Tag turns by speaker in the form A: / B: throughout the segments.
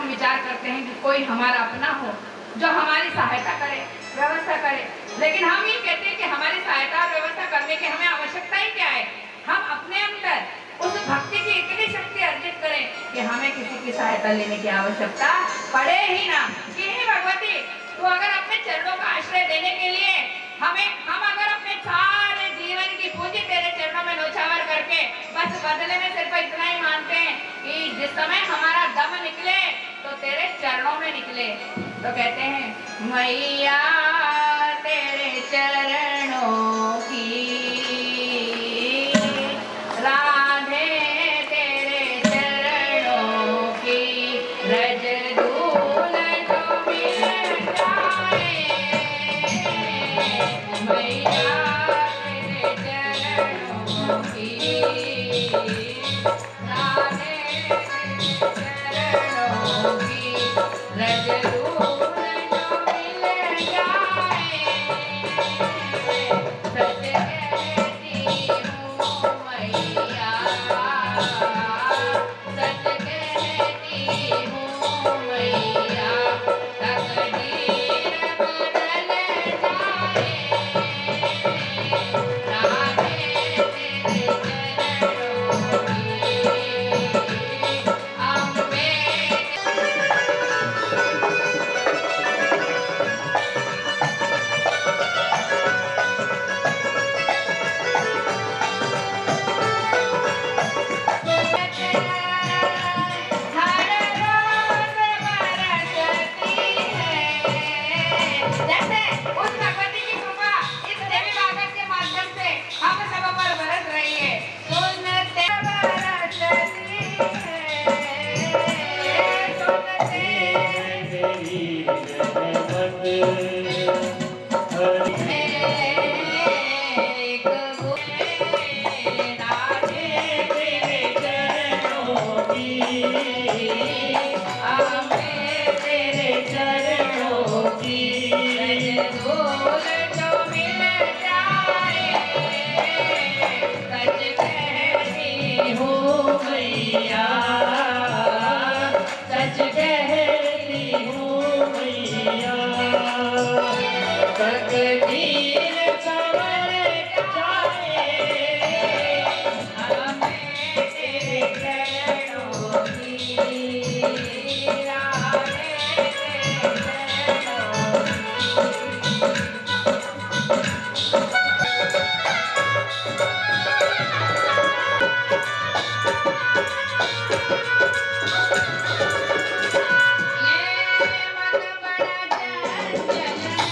A: हम विचार करते हैं कि कोई हमारा अपना हो जो हमारी सहायता करे, व्यवस्था करे, लेकिन हम ये कहते हैं कि हमारी सहायता और व्यवस्था करने की हमें आवश्यकता ही क्या है। हम अपने अंदर उस भक्ति की इतनी शक्ति अर्जित करें कि हमें किसी की सहायता लेने की आवश्यकता पड़े ही ना। कि हे भगवती, तो अगर अपने चरणों का आश्रय देने के लिए हम अगर अपने सारे जीवन की पूंजी तेरे चरणों में न्योछावर करके बस बदले में सिर्फ इतना ही मानते हैं कि जिस समय हमारा दम निकले तो तेरे चरणों में निकले, तो कहते हैं मैया तेरे चरणों की, राधे तेरे चरणों की, रज धूल जो मिल जाए, मैया तेरे चरणों की, राधे तेरे चरणों की, रज धूल जो मिल जाए, सच कहती हूँ मैया, सच कहती हूँ मैया, तकदीर बदल जाए, राधे तेरे चरणों की, अम्बे हर रोज बरसती है। जैसे उस भगवती की कृपा इस देवी भागवत के माध्यम से हम सब पर बरस रही है। सुनते बरसती है, सुनते एक बोले राधे तेरे चरणों की, अम्बे तेरे चरणों की, रज धूल जो मिल जाए, सच कहती हूँ मैया, सच कहती हूँ मैया, तकदीर संवर जाए, हमें तेरे चरणों की, राधे तेरे चरणों ये मन बड़ा चंचल है,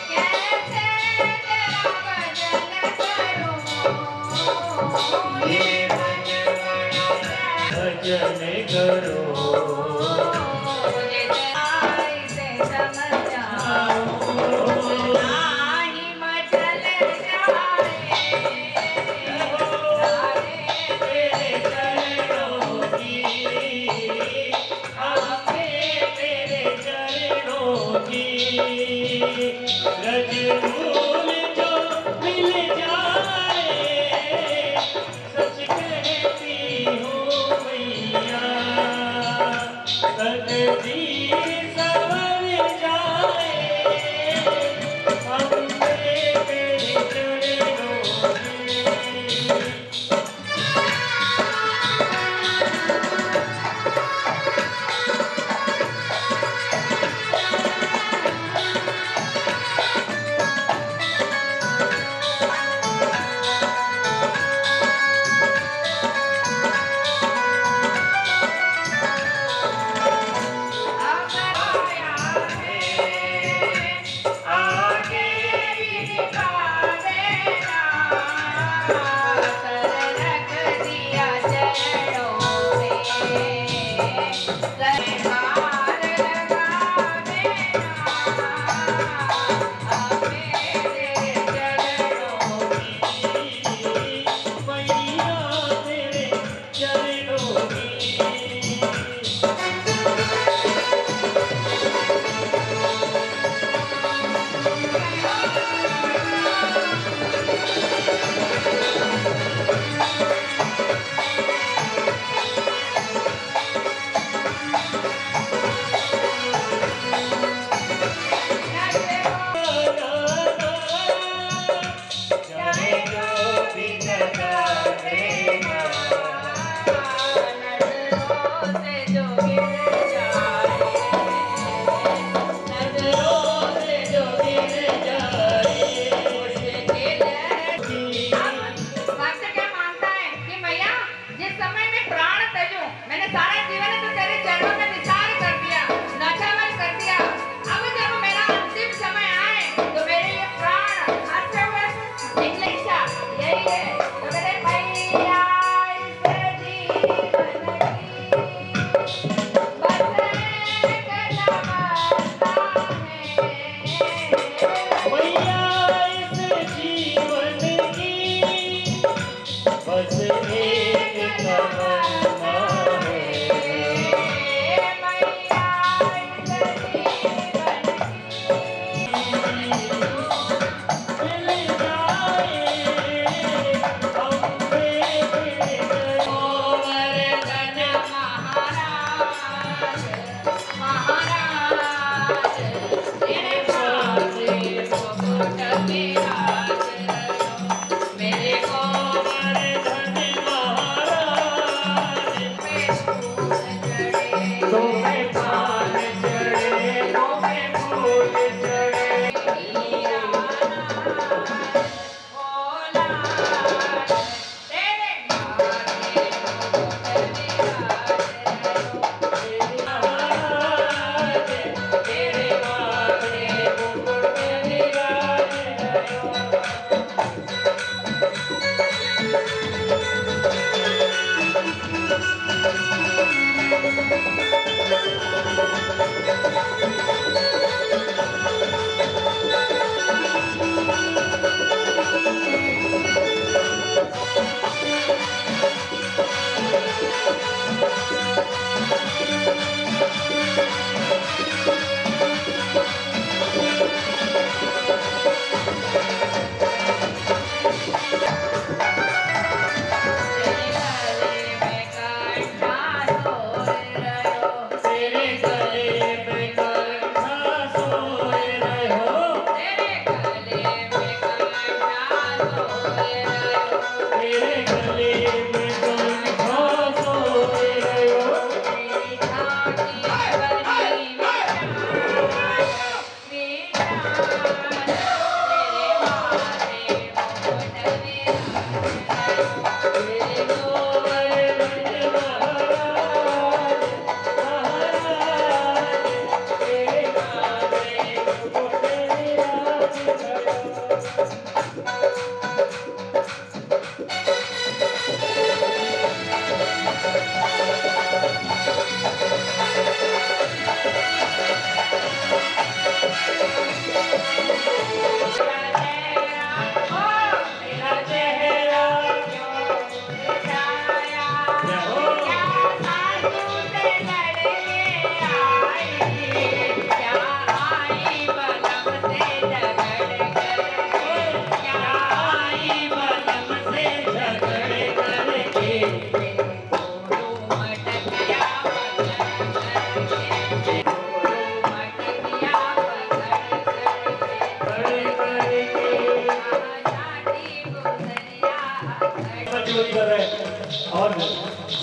A: कैसे तेरा भजन करूं, ये मन बड़ा
B: भजन करो,
A: मुझे तेराई से समझाओ, नाही मचल जाए, राधे तेरे चरणों की,
B: अम्बे तेरे चरणों की, रज धूल जो मिल जाए, सच कहती हूँ मैया, तकदीर संवर जाए, अम्बे तेरे चरणों की।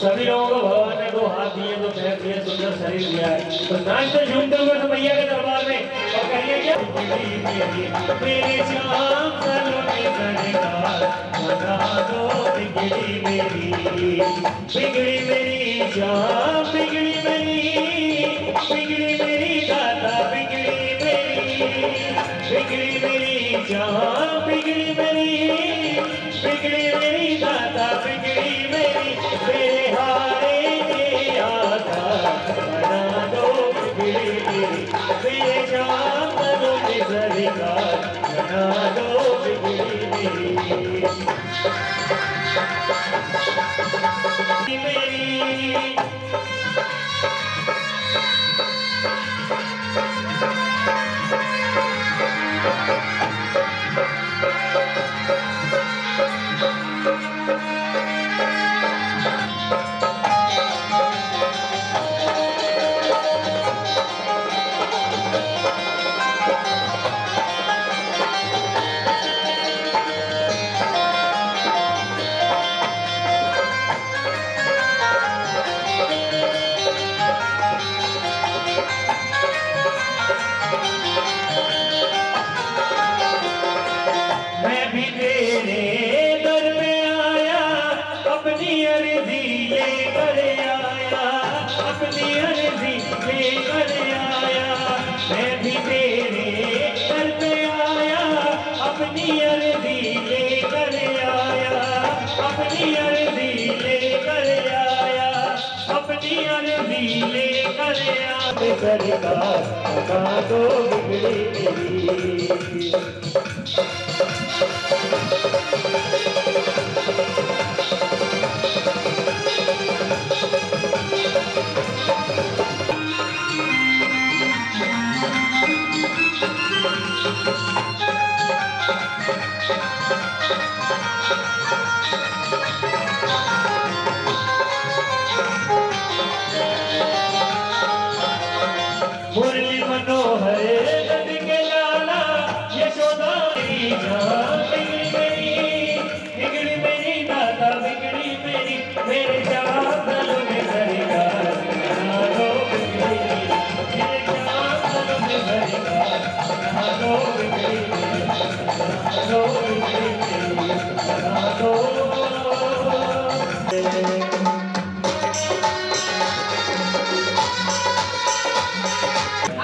B: सभी लोगों को भगवान ने 2 हाथ दिए, 2 पैर दिए, सुंदर शरीर दिया है। तो नाचते झूमते हुए तो मैया के दरबार में और कहिए क्या मेरे श्याम सलोने सरकार बना दो बिगड़ी मेरी श्याम बिगड़ी मेरी दाता बिगड़ी मेरी श्याम बिगड़ी मेरी दाता बिगड़ी मेरी मेरे हारे के आता बना दो बिगड़ी मेरी मेरे श्याम सलोने सरकार बना दो बिगड़ी मेरी मैं भी तेरे दर पे आया, अपनी अर्जी लेकर आया, अपनी अर्जी लेकर आया। मैं भी तेरे दर पे आया, अपनी अर्जी लेकर आया, अपनी अर्जी लेकर आया, अपनी अर्जी लेकर आया। सरकार बता दो बिगड़ी मेरी मुरली मनोहर नंद के लाला यशोदा मेरी जान बिगड़ी मेरी दाता बिगड़ी मेरी मेरे श्याम सलोने सरकार बना दो बिगड़ी मेरी मेरे श्याम सलोने सरकार बना दो बिगड़ी मेरी बना दो बिगड़ी मेरी बना दो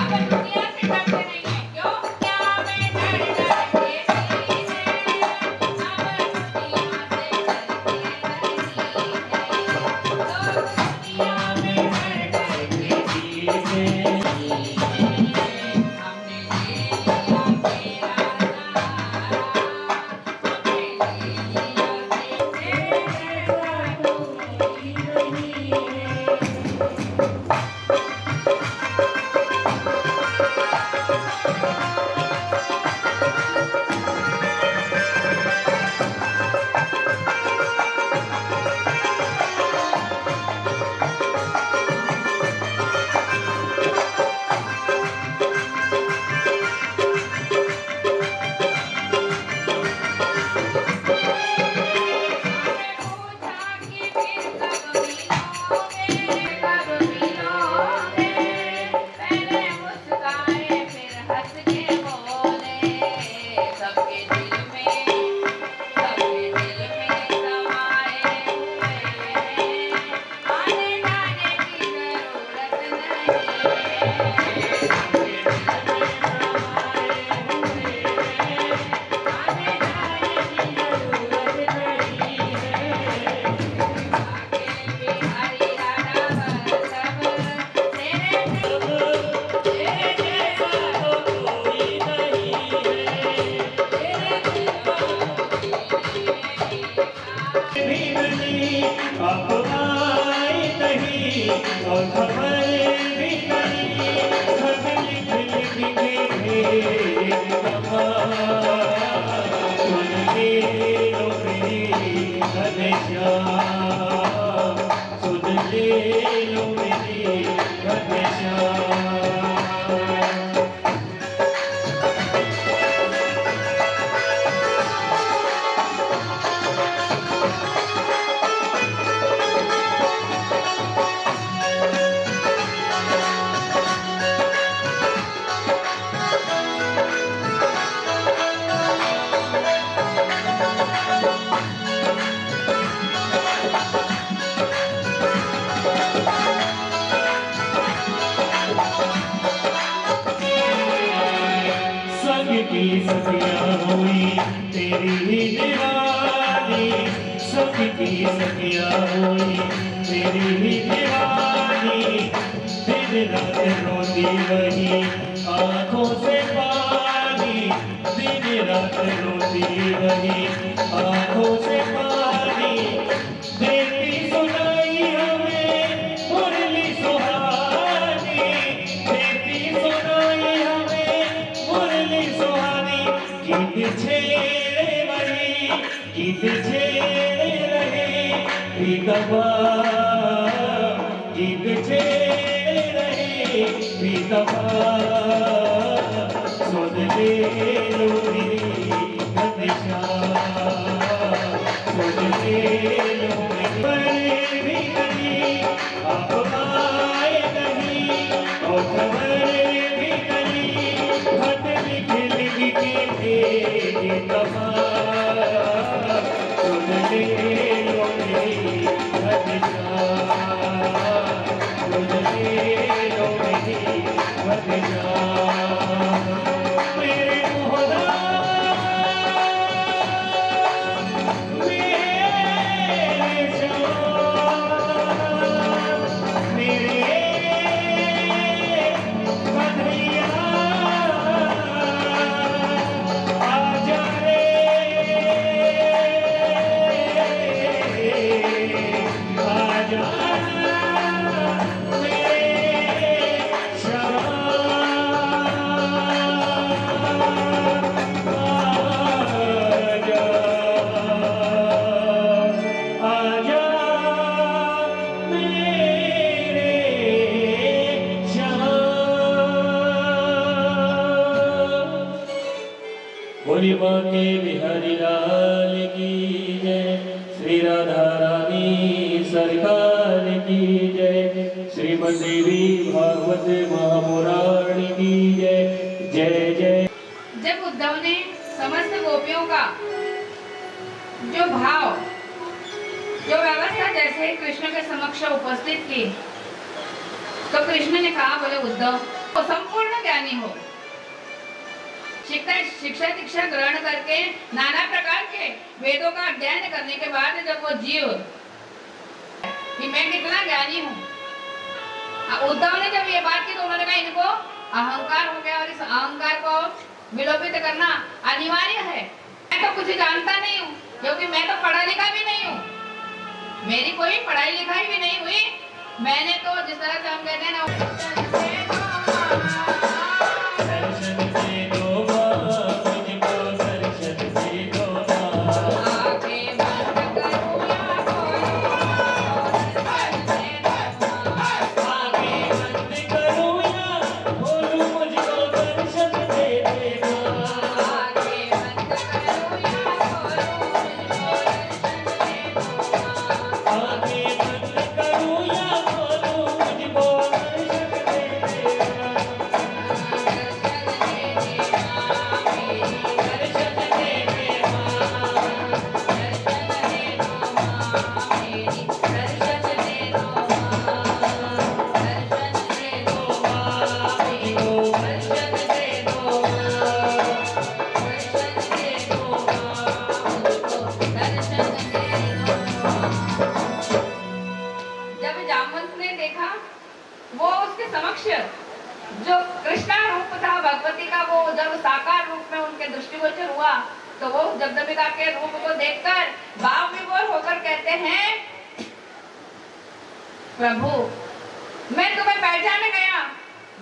A: अगर दुनिया से डरते नहीं है क्यों क्या मैं डर डर के पीछे अब दुनिया से डरते नहीं है लोग दुनिया में डर डर के पीछे हमने ले लिया तेरा सहारा हमने ले लिया तेरे बातों की नहीं है और खबर भी नहीं खत लिख लिख के भेज दमा सुन ले लो मेरी घनश्याम सुन ले लो मेरी घनश्याम
B: की सखिया होई तेरी ही दीवानी दिन रात रोती वही आंखों से पानी दिन रात रोती वही आंखों से पानी देती सुनाई हमें मुरली सुहानी देती सुनाई हमें मुरली सुहानी गीत छेड़े वही गीत छेड़े रहे पीतबा गीत छेड़े रहे पीतबा सुन ले लो मेरी घनश्याम सुन ले लो मेरी भी नहीं आप आए नहीं और खबर भी नहीं खत लिख लिख के भेजे तुम्हारा सुन ले लो मेरी घनश्याम सुन ले लो मेरी घनश्याम मेरे मोहना मेरे श्याम मेरे कन्हैया आजा रे आजा मेरे श्याम आजा मेरे श्याम बोली बाके बिहारी लाल की जय श्री राधा रानी सरकार की जय श्रीमद देवी भागवत महापुराण की जय जय जय
A: जब उद्धव ने समस्त गोपियों का जो भाव जो व्यवस्था जैसे कृष्ण के समक्ष उपस्थित की तो कृष्ण ने कहा बोले उद्धव तो संपूर्ण ज्ञानी हो शिक्षा दीक्षा ग्रहण करके नाना प्रकार के वेदों का अध्ययन करने के बाद जब वो जीव कि मैं कितना ज्ञानी हूँ उद्धव ने जब ये बात की तो उन्होंने कहा इनको अहंकार हो गया और इस अहंकार को विलोपित करना अनिवार्य है। मैं तो कुछ जानता नहीं हूँ क्योंकि मैं तो पढ़ा लिखा भी नहीं हूँ मेरी कोई पढ़ाई लिखाई भी नहीं हुई मैंने तो जिस तरह से हम कहते हैं ना
B: दर्शन दे दो माँ मुझको दर्शन दे दो माँ
A: आगे बंद करो या खोलो
B: आगे बंद करूँ या खोलूँ मुझको दर्शन दे दे माँ
A: आगे बंद करो या खोलो
B: आगे बंद करूँ या खोलूँ मुझको दर्शन दे दे माँ दर्शन दे दे माँ
A: जब जामवंत ने देखा वो उसके समक्ष जो कृष्णा रूप था भगवती का वो जब साकार रूप में उनके दृष्टिगोचर हुआ तो वो जगदम्बिका के रूप को देखकर भाव विभोर होकर कहते हैं प्रभु मैं तुम्हें पहचान गया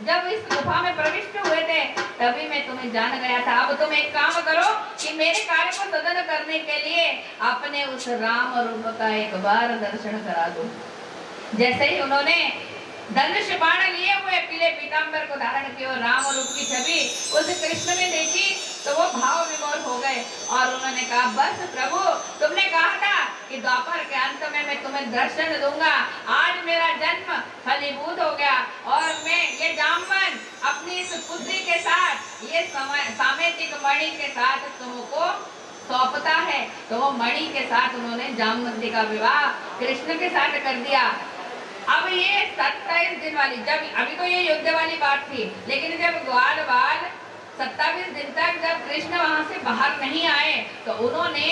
A: जब इस गुफा में प्रविष्ट हुए थे तभी मैं तुम्हें जान गया था अब तुम एक काम करो कि मेरे कार्य को सदन करने के लिए अपने उस राम रूप का एक बार दर्शन करा दो। जैसे ही उन्होंने धनुष बाण लिए हुए पीले पीतांबर को धारण किया और राम रूप की छवि उस कृष्ण में देखी तो वो भाव विभोर हो गए और उन्होंने कहा बस प्रभु तुमने कहा था कि द्वापर के अंत में मैं तुम्हें दर्शन दूंगा आज मेरा जन्म फलीभूत हो गया और मैं ये जामवन अपनी इस पुत्री के साथ ये सामेतिक मणि के साथ तुमको सौंपता है। तो वो मणि के साथ उन्होंने जामवंती का विवाह कृष्ण के साथ कर दिया। अब ये 27 दिन वाली जब अभी तो ये युद्ध वाली बात थी लेकिन जब ग्वाल बाल 27 दिन तक जब कृष्ण वहां से बाहर नहीं आए तो उन्होंने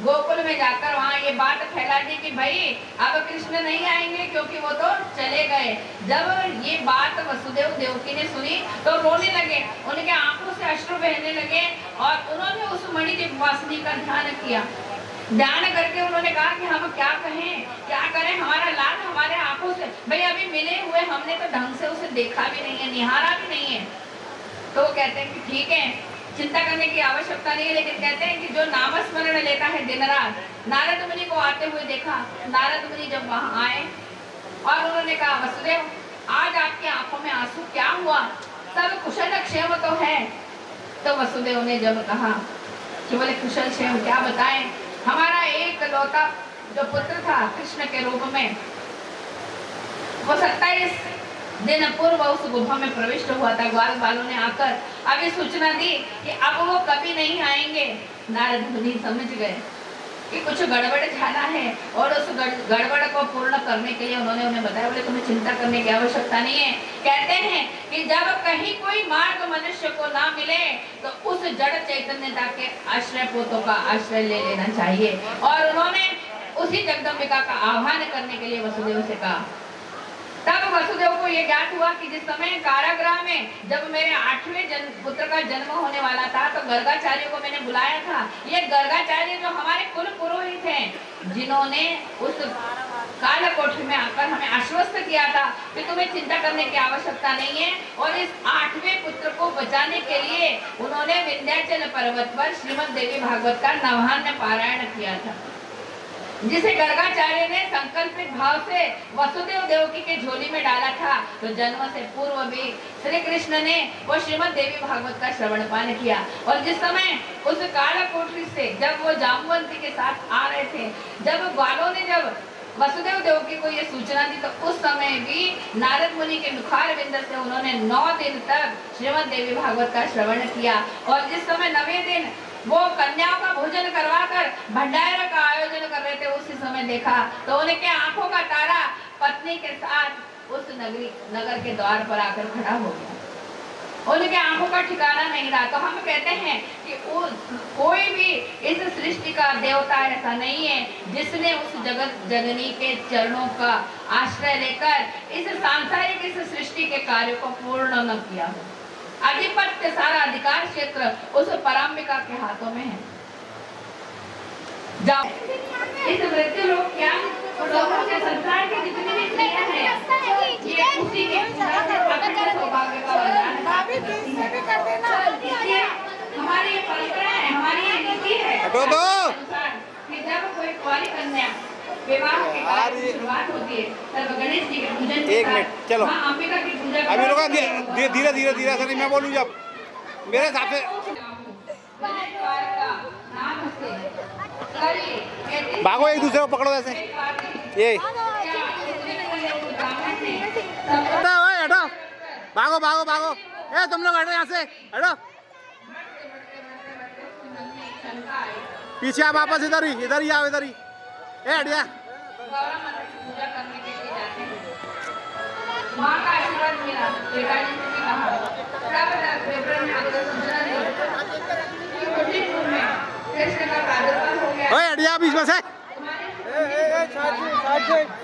A: गोकुल में जाकर वहाँ ये बात फैला दी कि भाई अब कृष्ण नहीं आएंगे क्योंकि वो तो चले गए। जब ये बात वसुदेव देवकी ने सुनी तो रोने लगे, उनके आंखों से अश्रु बहने लगे और उन्होंने उस मणि वासनी का ध्यान किया। ध्यान करके उन्होंने कहा कि हम क्या कहें, क्या करें, हमारा लाल हमारे आंखों से, भाई अभी मिले हुए हमने तो ढंग से उसे देखा भी नहीं है, निहारा भी नहीं है। तो वो कहते हैं कि ठीक है, चिंता करने की आवश्यकता नहीं है, लेकिन कहते हैं कि जो नामस्मरण लेता है दिन रात, नारद मुनि को आते हुए देखा। नारद मुनि जब वहां आए और उन्होंने कहा वसुदेव आज आपकी आंखों में आंसू क्या हुआ, सब कुशल क्षेम तो है। तो वसुदेव ने जब कहा कि बोले कुशल क्षेम क्या बताएं, हमारा एक लौता जो पुत्र था कृष्ण के रूप में, वो 27 दिन पूर्व उस गुफा में प्रविष्ट हुआ था। ग्वाल बालों ने आकर अभी सूचना दी कि अब वो कभी नहीं आएंगे। नारद मुनि समझ गए कि कुछ गड़बड़ झाला है और उस गड़बड़ को पूर्ण करने के लिए उन्होंने उन्हें बताया, बोले तुम्हें चिंता करने की आवश्यकता नहीं है। कहते हैं कि जब कहीं कोई मार्ग मनुष्य को ना मिले तो उस जड़ चैतन्यता के आश्रय पोतों का आश्रय ले लेना चाहिए। और उन्होंने उसी जगदम्बिका का आह्वान करने के लिए वसुदेव से कहा। तब वसुदेव को यह ज्ञात हुआ कि जिस समय कारागृह में जब मेरे 8वें पुत्र का जन्म होने वाला था तो गर्गाचार्य को मैंने बुलाया था। ये गर्गाचार्य जो हमारे कुल पुरोहित हैं, जिन्होंने उस कालकोठरी में आकर हमें आश्वस्त किया था कि तुम्हें चिंता करने की आवश्यकता नहीं है। और इस 8वें पुत्र को बचाने के लिए उन्होंने विंध्याचल पर्वत पर श्रीमद देवी भागवत का नवान्न पारायण किया था, जिसे गर्गाचार्य ने संकल्पित भाव से वसुदेव देवकी के झोली में डाला था। तो जन्म से पूर्व भी श्री कृष्ण ने वो श्रीमद देवी भागवत का श्रवण पान किया। और जिस समय उस कालकोठरी से जब वो जामवंती के साथ आ रहे थे, जब ग्वालों ने जब वसुदेव देवकी को ये सूचना दी तो उस समय भी नारद मुनि के मुखार बिंद से उन्होंने 9 दिन तक श्रीमद देवी भागवत का श्रवण किया। और जिस समय 9वें दिन वो कन्याओं का भोजन करवाकर भंडारे का आयोजन कर रहे थे, उसी समय देखा तो उनके आंखों का तारा पत्नी के साथ उस नगर के द्वार पर आकर खड़ा हो गया। उनके आंखों का ठिकाना नहीं रहा। तो हम कहते हैं कि कोई भी इस सृष्टि का देवता ऐसा नहीं है जिसने उस जगत जननी के चरणों का आश्रय लेकर इस सांसारिक इस सृष्टि के कार्य को पूर्ण न किया हो। आधिपत्य सारा अधिकार क्षेत्र उस पराम्बिका के हाथों में है। जाओ इस मृत्यु लोक क्या लोगों के संसार की जितनी भी क्रिया है ये उसी के अपने सौभाग्य का वरदान है। हमारी ये परंपरा है, हमारी ये नीति है कि जब कोई कुंवारी कन्या विवाह के कार्य की शुरुआत होती है तब गणेश जी के पूजन के साथ
C: चलो
A: मां अंबिका की पूजा
C: अभी लोग धीरे धीरे धीरे से नहीं, मैं बोलूँ जब मेरे हिसाब से भागो, एक दूसरे को पकड़ो ऐसे। ये हटो, भागो भागो भागो, ए तुम लोग हटो यहाँ से, हटो पीछे आप वापस इधर ही आओ, इधर ही ए हटिया।
A: पूजा करने के लिए जाते हैं। मां का आशीर्वाद मिला, पिताजी ने भी कहा तब फेब्रुअरी में आपको सूचना दी कि कुटीपुर में कृष्ण का प्रादुर्भाव हो गया।
C: ओए हटिया बीच में से,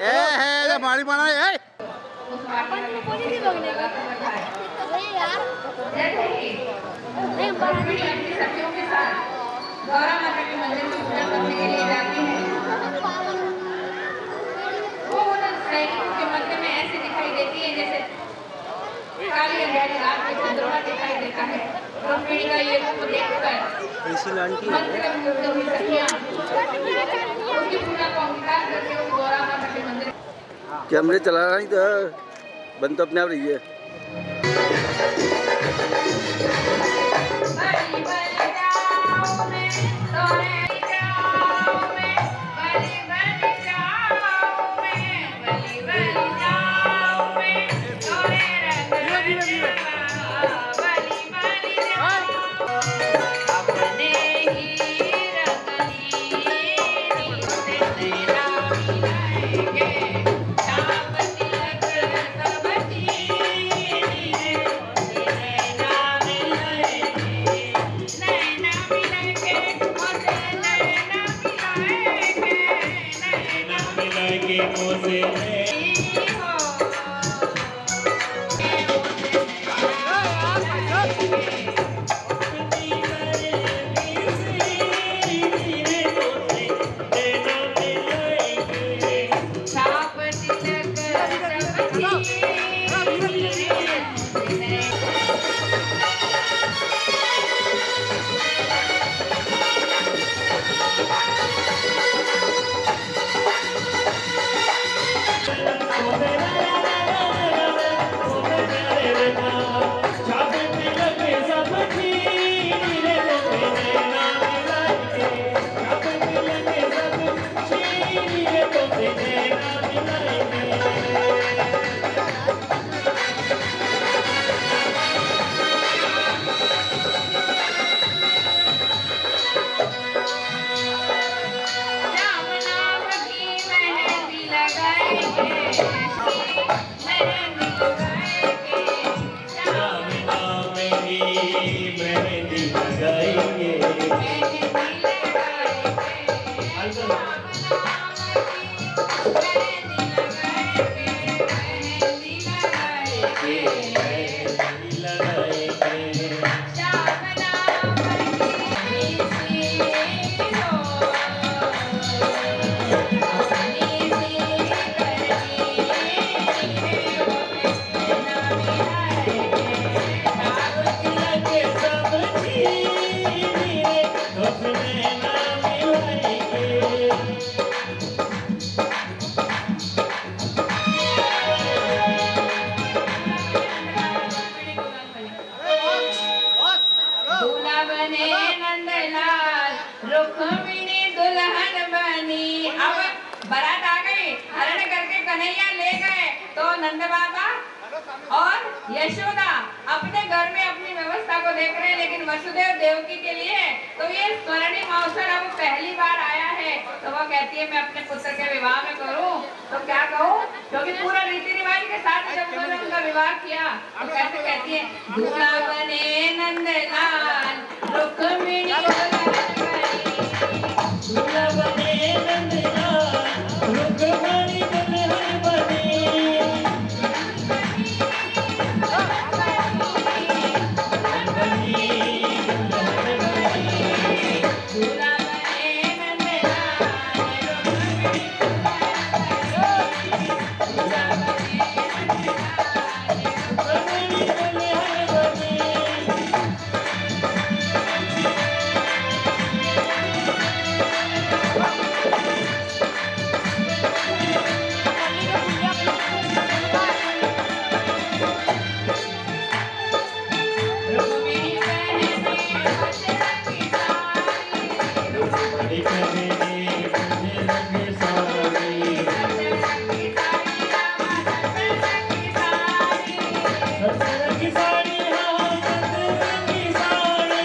C: ए मारी बना ए
A: उस पार्टी में पॉजिटिव हो गया अरे यार जैसे ही अपनी सखियों के साथ गौरा माता के मंदिर में पूजा करने के लिए जाती है। वो उन सैनिकों के मध्य में ऐसे दिखाई देती है जैसे काली अंधेरी रात में चंद्रमा दिखाई देता है। रुक्मिणी का ये रूप देखकर मंत्र हुई सखियां उसकी पूजा को अंगीकार करके उस गौरा माता के मंदिर
D: कैमरे चला रहा नहीं तो बंद तो अपने आप रही है।
A: छाप तिलक श्याम नाम की मेहंदी लगाएंगे, मेहंदी लगाएंगे, श्याम
B: मेहंदी लगाएंगे
A: मेहंदी लगाएंगे, मेहंदी लगाएंगे, श्याम नाम की दूल्हा बने नंदलाल, रुक्मिणी दुल्हन बनी। अब बारात आ गई, हरण करके कन्हैया ले गए तो नंद बाबा और यशोदा अपने घर में अपनी व्यवस्था को देख रहे हैं, लेकिन वसुदेव देवकी के लिए तो ये स्वर्णिम अवसर अब पहली बार आया है। तो वो कहती है मैं अपने पुत्र के विवाह में करूं तो क्या कहूं, क्योंकि पूरा रीति रिवाज के साथ जब उन्होंने उनका विवाह किया तो कैसे कहती है, दूल्हा बने नंदलाल, रुक्मिणी दुल्हन बनी।
B: दूल्हा बने नंदलाल, रुक्मिणी दुल्हन बनी।
A: दूल्हा बने नंदलाल, रुक्मिणी दूल्हा बने रुक्मिणी पहने बसंती साड़ी,
B: बड़ी पहने मुझे रंग साड़ी,
A: बसंती साड़ी रामा बसंती साड़ी।
B: रंग साड़ी हाँ रंग साड़ी।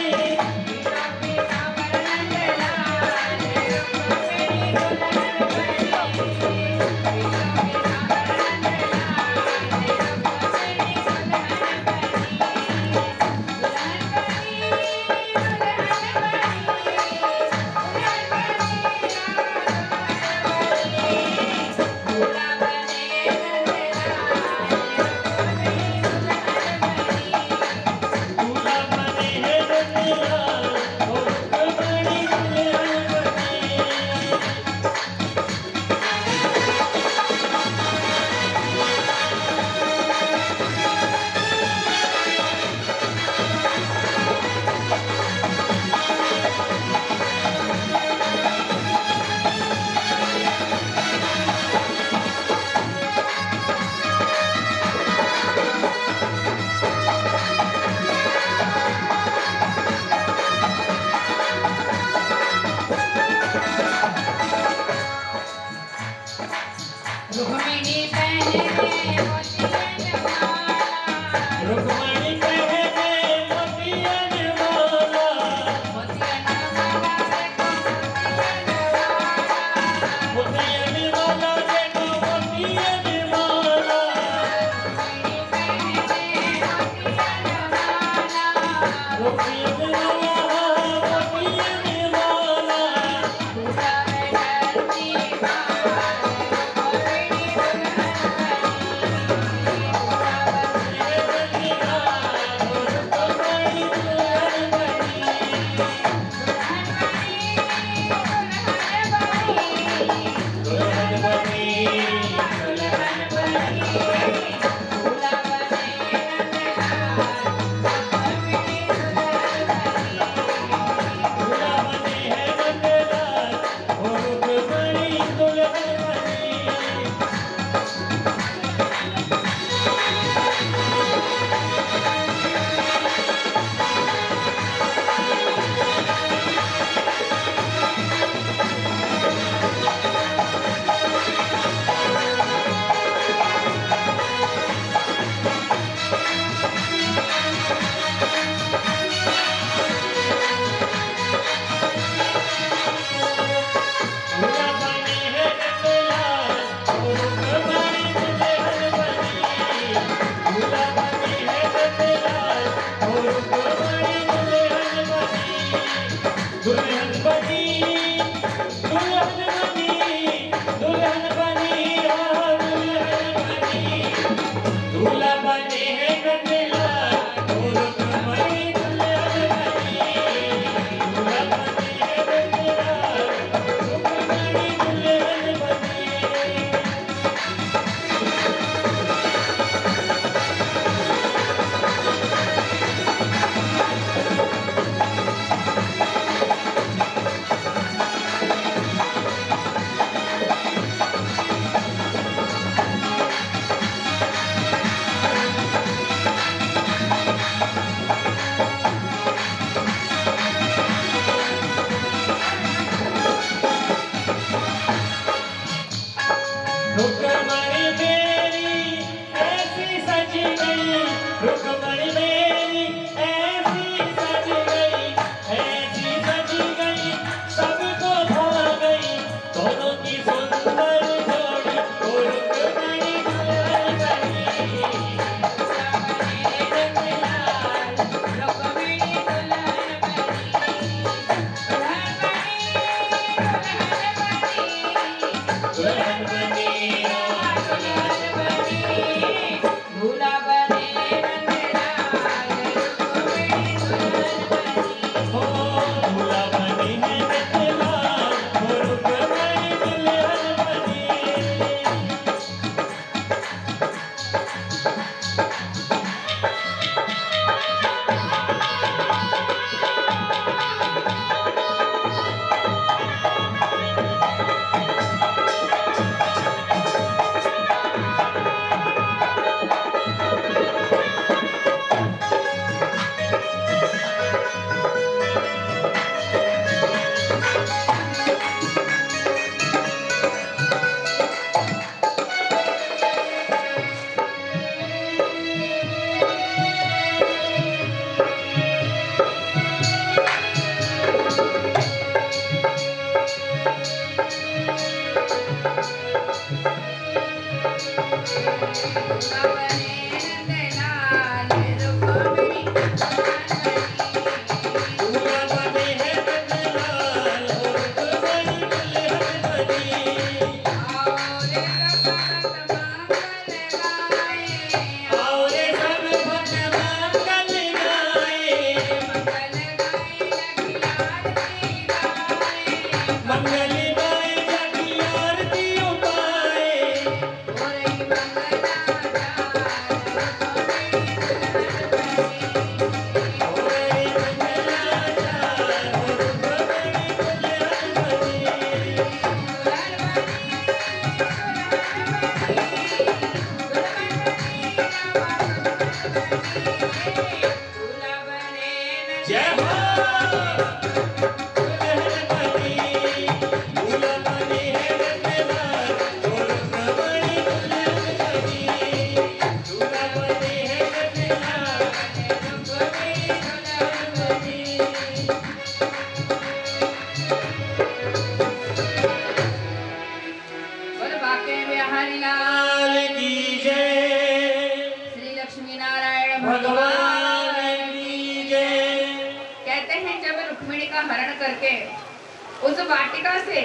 B: दूल्हा बने नंदलाल, रुक्मिणी दुल्हन बनी।
A: रुक्मिणी पहने मोतियन माला,
B: रुक्मिणी पहने मोतियन माला,
A: मोतियन माला देखो मोतियन
B: मोतियन
A: माला।
B: माला देखो मोतियन माला।
A: रुक्मिणी पहने मोतियन माला,
B: मोतियन माला मोतियन माला।
A: दूल्हा बैठती बाल, रुक्मिणी दुल्हन बोल बाके बिहारी लाल की जय। श्री लक्ष्मी नारायण भगवान की जय। कहते हैं जब रुक्मिणी का हरण करके उस वाटिका से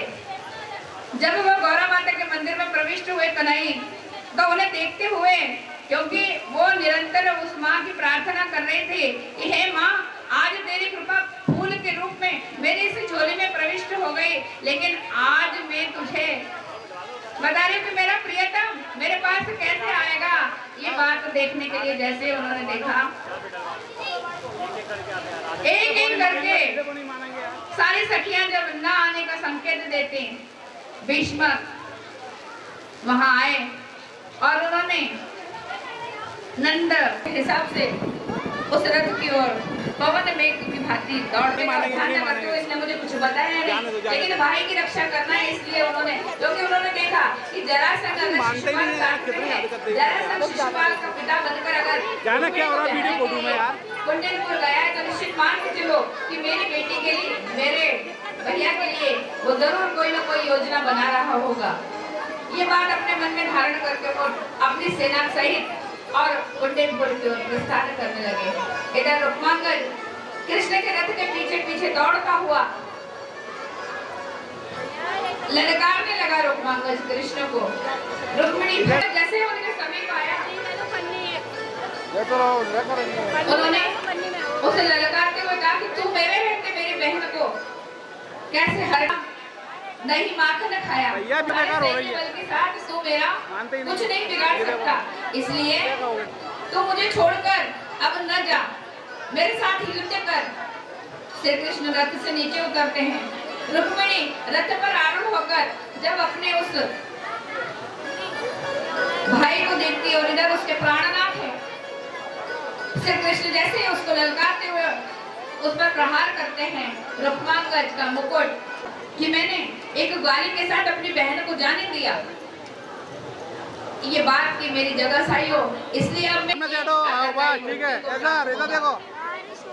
A: जब वो गौरा माता के मंदिर में प्रविष्ट हुए कन्हई, तो उन्हें देखते हुए, क्योंकि वो निरंतर उस माँ की प्रार्थना कर रहे थे कि हे माँ, आज तेरी कृपा फूल के रूप में मेरी इस झोली में प्रविष्ट हो गई, लेकिन आज मैं तुझे बता रही हूँ कि मेरा प्रियतम मेरे पास कैसे आएगा। ये बात देखने के लिए जैसे उन्होंने देखा, एक एक करके सारी सखियां जब न आने का संकेत देती, भीष्म वहां आए और उन्होंने नंद के हिसाब से उस रथ की ओर पवन मेघ की भांति दौड़ने का ध्यान करते हुए इसने मुझे कुछ बताया नहीं, लेकिन भाई की रक्षा करना है, इसलिए उन्होंने, क्योंकि उन्होंने देखा कि जरासंध अगर शिशुपाल साथ में है, जरासंध शिशुपाल का पिता बनकर अगर
C: जाना क्या हो रहा वीडियो फोटो में यार,
A: कुंडलपुर गया है, तो निश्चित मान के चलो कि मेरी बेटी के लिए, मेरे भैया के लिए वो जरूर कोई ना कोई योजना बना रहा होगा। ये बात अपने मन में धारण करके वो अपनी सेना सहित और कुंडलपुर की ओर प्रस्थान करने लगे। इधर रुक्मांगद कृष्ण के रथ के पीछे पीछे दौड़ता हुआ ललकारने लगा रुक्मांगद कृष्ण को। रुक्मिणी जैसे उनके समीप आया, उन्होंने उसे ललकारते हुए कहा कि तू मेरे रहते मेरी बहन को कैसे हरा नहीं माखन खाया, बल के साथ तू मेरा कुछ नहीं बिगाड़ सकता, इसलिए तू मुझे छोड़कर अब न जा, मेरे साथ युद्ध कर। श्री कृष्ण रथ से नीचे उतरते हैं। रुक्मिणी रथ पर आरूढ़ होकर जब अपने उस भाई को देखती है और इधर उसके प्राणनाथ है, श्री कृष्ण जैसे ही उसको ललकारते हुए उस पर प्रहार करते हैं, रुक्मांगद का मुकुट कि मैंने एक ग्वाली के साथ अपनी बहन को जाने दिया, ये बात की मेरी जगह सही हो, इसलिए अब मैं
C: ठीक है, इधर देखो,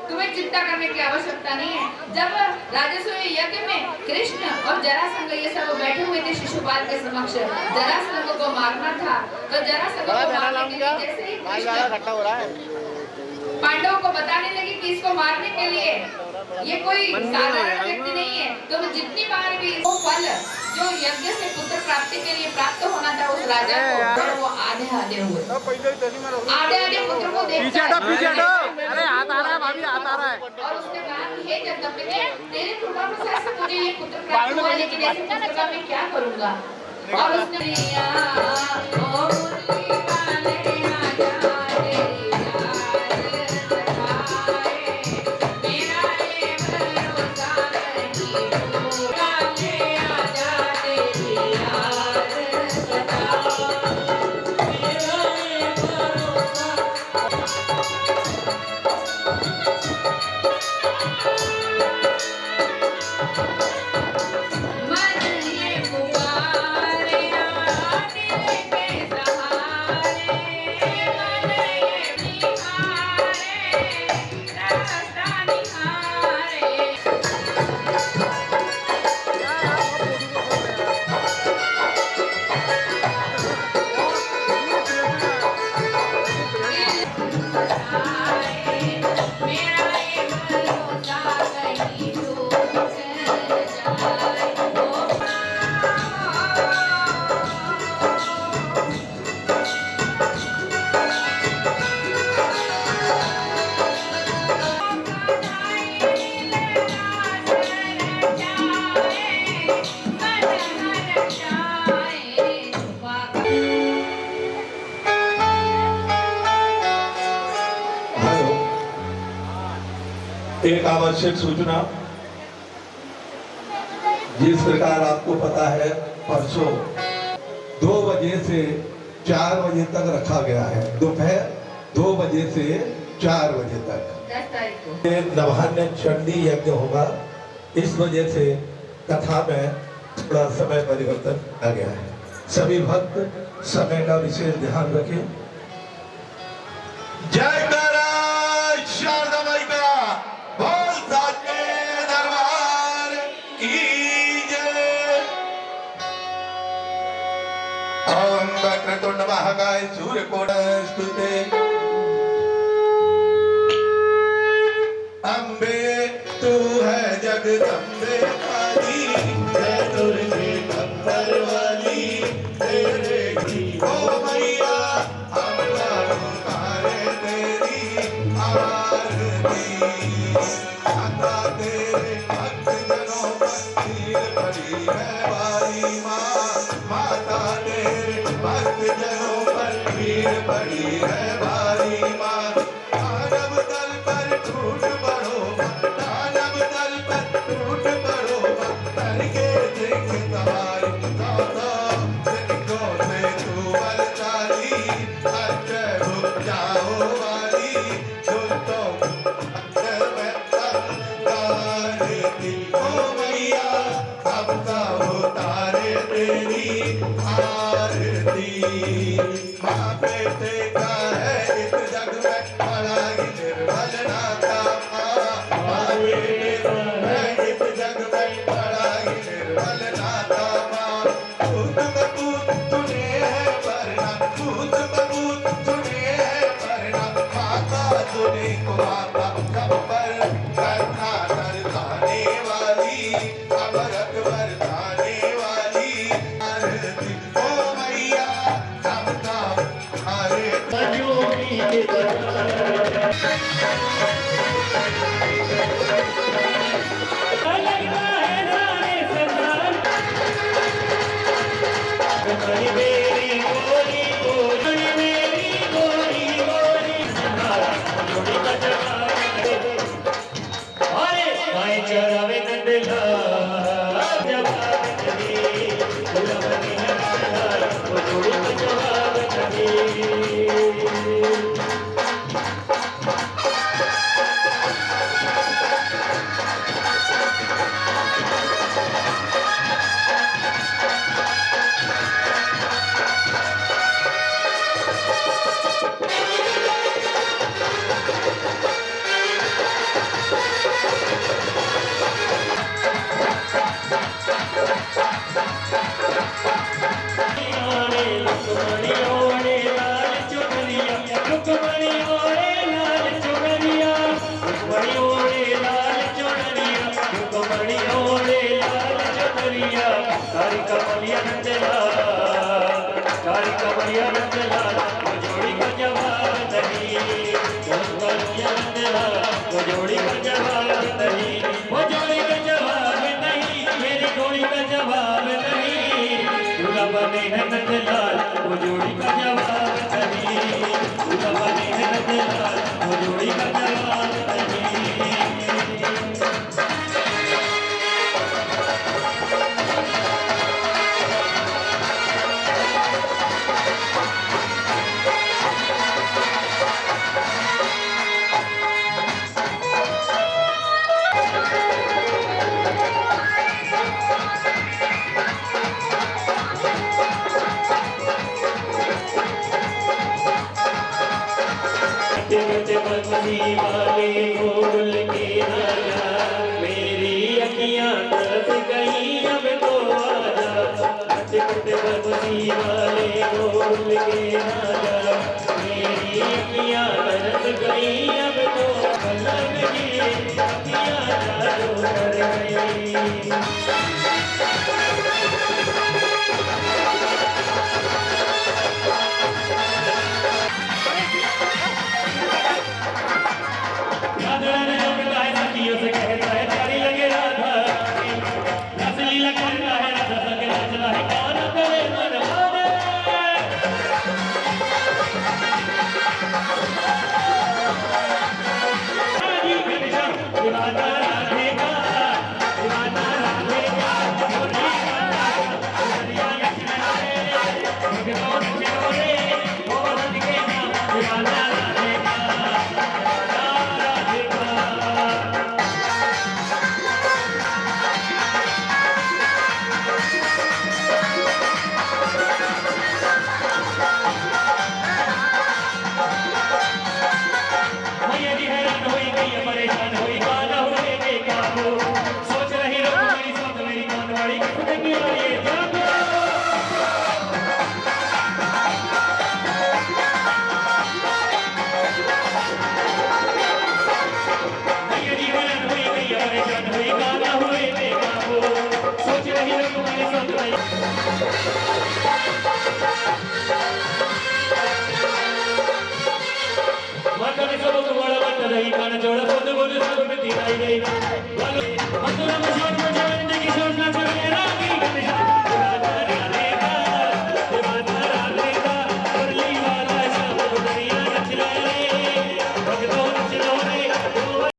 A: तुम्हें चिंता करने की आवश्यकता नहीं है। जब राजसूय यज्ञ में कृष्ण और जरासंध ये सब बैठे हुए थे शिशुपाल के समक्ष, जरासंध को मारना था, तो जरासंध को मारने के लिए जैसे ही कृष्ण पांडवों को बताने लगी कि इसको मारने के लिए ये कोई साधारण व्यक्ति नहीं है, तो जितनी बार भी वो फल जो यज्ञ से पुत्र प्राप्ति के लिए प्राप्त होना था उस राजा को, वो आधे आधे हुए, आधे आधे पुत्र को देखकर
C: अरे हाथ आ रहा है भाभी, हाथ आ रहा है।
A: और उसने कहा कि हे जगदम्बिके, तेरी कृपा से ऐसा मुझे ये पुत्र प्राप्त हुआ, लेकिन ऐसे पुत्र का मैं क्या करूंगा। और उसने मन ये पुकारे दिल के सहारे।
E: एक आवश्यक सूचना, जिस प्रकार आपको पता है परसों 2 बजे से 4 बजे तक रखा गया है, दोपहर 2 बजे से 4 बजे तक
A: 10 तारीख को
E: ये नवान्न चंडी यज्ञ होगा। इस वजह से कथा में थोड़ा समय परिवर्तन आ गया है। सभी भक्त समय का विशेष ध्यान रखें। जय करा शारदा माई का, बोल साचे दरबार की जय। ओम वक्रतुंड महाकाय सूर्यकोटि स्तुते अम्बे तू है जगदम्बे काली, जय दुर्गे खप्पर वाली तेरे की ओ मैया हम तारे तेरी आरती। माता तेरे भक्त जनों पर तीर पड़ी है वाली माँ, माता तेरे भक्त जनों पर तीर पड़ी है वाली माँ। दानव दल पर टूट पड़ो, दानव दल पर टूट पड़ो, करके देख तुम्हारी दाता, सिद्धों से तू बलशाली, अक्षय भुग जाओ वाली, दुष्टों अक्षय में तारती। ओ मैया अब सब उतारे तेरी आरती। माँ बेटे का है इस जग में बड़ा ही निर्मल नाता, माँ बेटे का है इस जग में बड़ा ही निर्मल नाता। पूत में पूत तूने है भरना, पूत में पूत तूने है भरना, माता तूने को माता कब पर करना तरसाने वाली, अमरत बरसाने वाली आरती। ओ मैया हम का हरे
B: लगता है सारे संसार तुम्हारी मेरी गोरी गोरी, मेरी गोरी गोरी जोड़ी का जवाब। अरे भाई चढ़ावे नंदला जवाब नहीं, गुलाबी नंदला वो जोड़ी का जवाब नहीं। जोड़ी का जवाब नहीं, वो जोड़ी का जवाब नहीं, मेरी जोड़ी का जवाब नहीं। दूल्हा बने है नंदलाल, वो जोड़ी का जवाब नहीं, दूल्हा बने है नंदलाल, वो जोड़ी का जवाब नहीं। बंसी वाले बोल के आजा, मेरी अखियां तरस गई अब तो आजा। बंसी वाले बोल के आजा, मेरी अखियां तरस गई अब तो पलक की अखियां जादू कर गई। हिरो कुमारी संतलाई माता ने सब तुम्हारा बट रही कान जोड़ा खुद बोल सब में तीराई गई